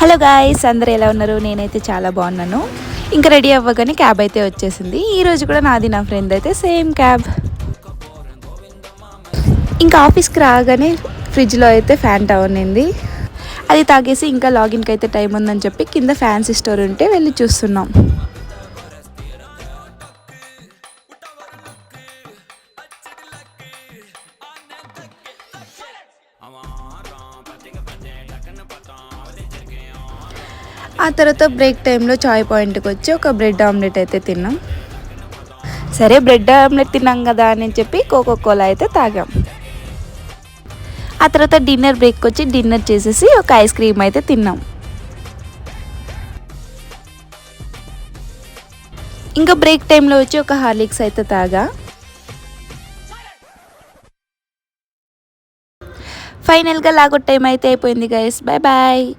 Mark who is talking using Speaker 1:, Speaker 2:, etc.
Speaker 1: Hello guys, అందరూ ఎలా ఉన్నారు? నేనైతే చాలా బాగున్నాను. ఇంకా రెడీ అవ్వగానే క్యాబ్ అయితే వచ్చేసింది. ఈరోజు కూడా నాది నా ఫ్రెండ్ అయితే సేమ్ క్యాబ్. ఇంకా ఆఫీస్కి రాగానే ఫ్రిడ్జ్లో అయితే ఫ్యాంటా ఉన్నింది. అది తాగేసి ఇంకా లాగిన్కి అయితే టైం ఉందని చెప్పి కింద ఫ్యాన్సీ స్టోర్ ఉంటే వెళ్ళి చూస్తున్నాం. ఆ తర్వాత బ్రేక్ టైంలో చాయ్ పాయింట్కి వచ్చి ఒక బ్రెడ్ ఆమ్లెట్ అయితే తిన్నాం. సరే బ్రెడ్ ఆమ్లెట్ తిన్నాం కదా అని చెప్పి కోకోకోలా అయితే తాగాం. ఆ తర్వాత డిన్నర్ బ్రేక్ వచ్చి డిన్నర్ చేసేసి ఒక ఐస్ క్రీమ్ అయితే తిన్నాం. ఇంకా బ్రేక్ టైంలో వచ్చి ఒక హార్లిక్స్ అయితే తాగా. ఫైనల్గా లాగౌట్ టైం అయితే అయిపోయింది గైస్. Bye bye.